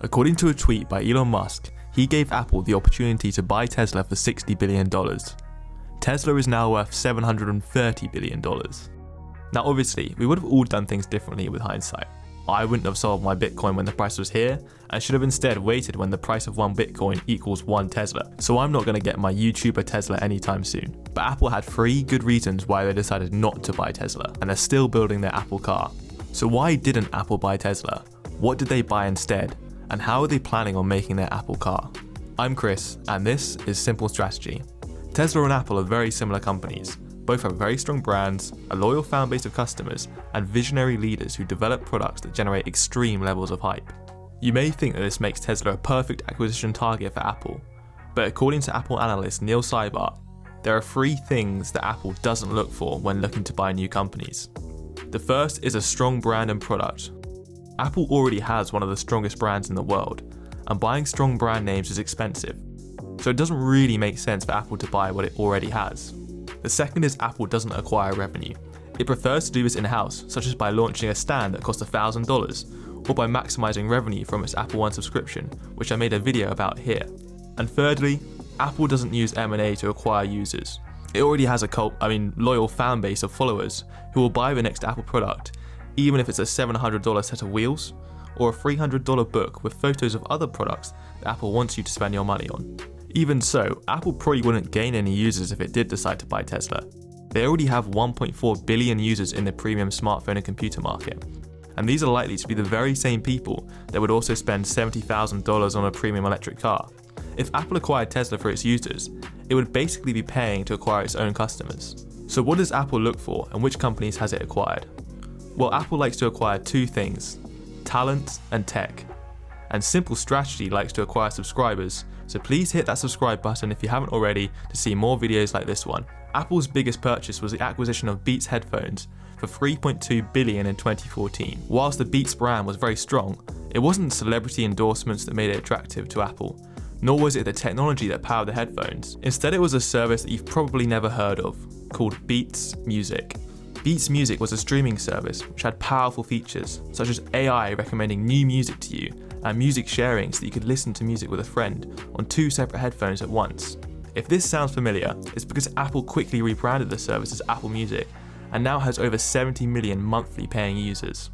According to a tweet by Elon Musk, he gave Apple the opportunity to buy Tesla for $60 billion. Tesla is now worth $730 billion. Now obviously, we would have all done things differently with hindsight. I wouldn't have sold my Bitcoin when the price was here, and should have instead waited when the price of one Bitcoin equals one Tesla. So I'm not going to get my YouTuber Tesla anytime soon. But Apple had 3 good reasons why they decided not to buy Tesla, and they're still building their Apple car. So why didn't Apple buy Tesla? What did they buy instead? And how are they planning on making their Apple car? I'm Chris, and this is Simple Strategy. Tesla and Apple are very similar companies. Both have very strong brands, a loyal fan base of customers, and visionary leaders who develop products that generate extreme levels of hype. You may think that this makes Tesla a perfect acquisition target for Apple, but according to Apple analyst Neil Seibert, there are 3 things that Apple doesn't look for when looking to buy new companies. The first is a strong brand and product. Apple already has one of the strongest brands in the world, and buying strong brand names is expensive, so it doesn't really make sense for Apple to buy what it already has. The second is Apple doesn't acquire revenue. It prefers to do this in-house, such as by launching a stand that costs $1,000, or by maximizing revenue from its Apple One subscription, which I made a video about here. And thirdly, Apple doesn't use M&A to acquire users. It already has a loyal fan base of followers who will buy the next Apple product, even if it's a $700 set of wheels, or a $300 book with photos of other products that Apple wants you to spend your money on. Even so, Apple probably wouldn't gain any users if it did decide to buy Tesla. They already have 1.4 billion users in the premium smartphone and computer market, and these are likely to be the very same people that would also spend $70,000 on a premium electric car. If Apple acquired Tesla for its users, it would basically be paying to acquire its own customers. So what does Apple look for, and which companies has it acquired? Well, Apple likes to acquire 2 things: talent and tech. And Simple Strategy likes to acquire subscribers, so please hit that subscribe button if you haven't already to see more videos like this one. Apple's biggest purchase was the acquisition of Beats headphones for $3.2 billion in 2014. Whilst the Beats brand was very strong, it wasn't celebrity endorsements that made it attractive to Apple, nor was it the technology that powered the headphones. Instead, it was a service that you've probably never heard of, called Beats Music. Beats Music was a streaming service which had powerful features, such as AI recommending new music to you, and music sharing so that you could listen to music with a friend on 2 separate headphones at once. If this sounds familiar, it's because Apple quickly rebranded the service as Apple Music and now has over 70 million monthly paying users.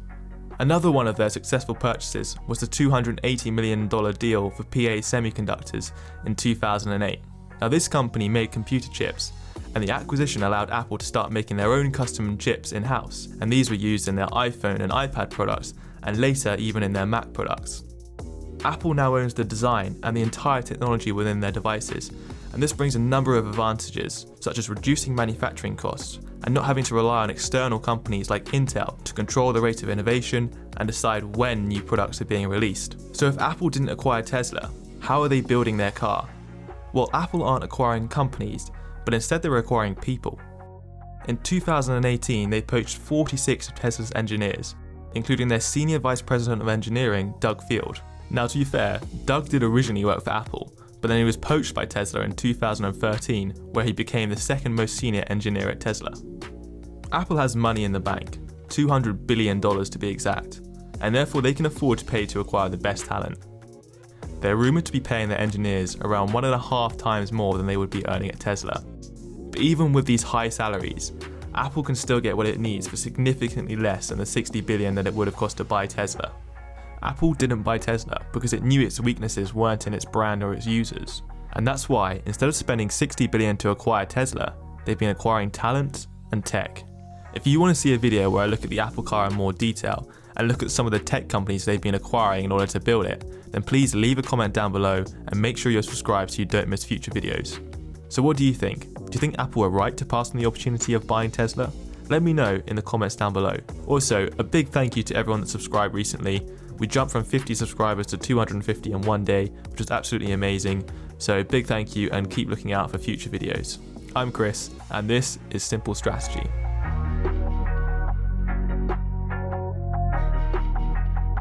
Another one of their successful purchases was the $280 million deal for PA Semiconductors in 2008. Now this company made computer chips, and the acquisition allowed Apple to start making their own custom chips in-house, and these were used in their iPhone and iPad products, and later even in their Mac products. Apple now owns the design and the entire technology within their devices, and this brings a number of advantages, such as reducing manufacturing costs and not having to rely on external companies like Intel to control the rate of innovation and decide when new products are being released. So if Apple didn't acquire Tesla, how are they building their car? Well, Apple aren't acquiring companies, but instead they're acquiring people. In 2018, they poached 46 of Tesla's engineers, including their Senior Vice President of Engineering, Doug Field. Now to be fair, Doug did originally work for Apple, but then he was poached by Tesla in 2013, where he became the 2nd most senior engineer at Tesla. Apple has money in the bank, $200 billion to be exact, and therefore they can afford to pay to acquire the best talent. They're rumoured to be paying their engineers around 1.5 times more than they would be earning at Tesla. But even with these high salaries, Apple can still get what it needs for significantly less than the $60 billion that it would have cost to buy Tesla. Apple didn't buy Tesla because it knew its weaknesses weren't in its brand or its users. And that's why, instead of spending $60 billion to acquire Tesla, they've been acquiring talent and tech. If you want to see a video where I look at the Apple car in more detail and look at some of the tech companies they've been acquiring in order to build it, then please leave a comment down below and make sure you're subscribed so you don't miss future videos. So what do you think? Do you think Apple were right to pass on the opportunity of buying Tesla? Let me know in the comments down below. Also, a big thank you to everyone that subscribed recently. We jumped from 50 subscribers to 250 in one day, which was absolutely amazing. So big thank you and keep looking out for future videos. I'm Chris, and this is Simple Strategy.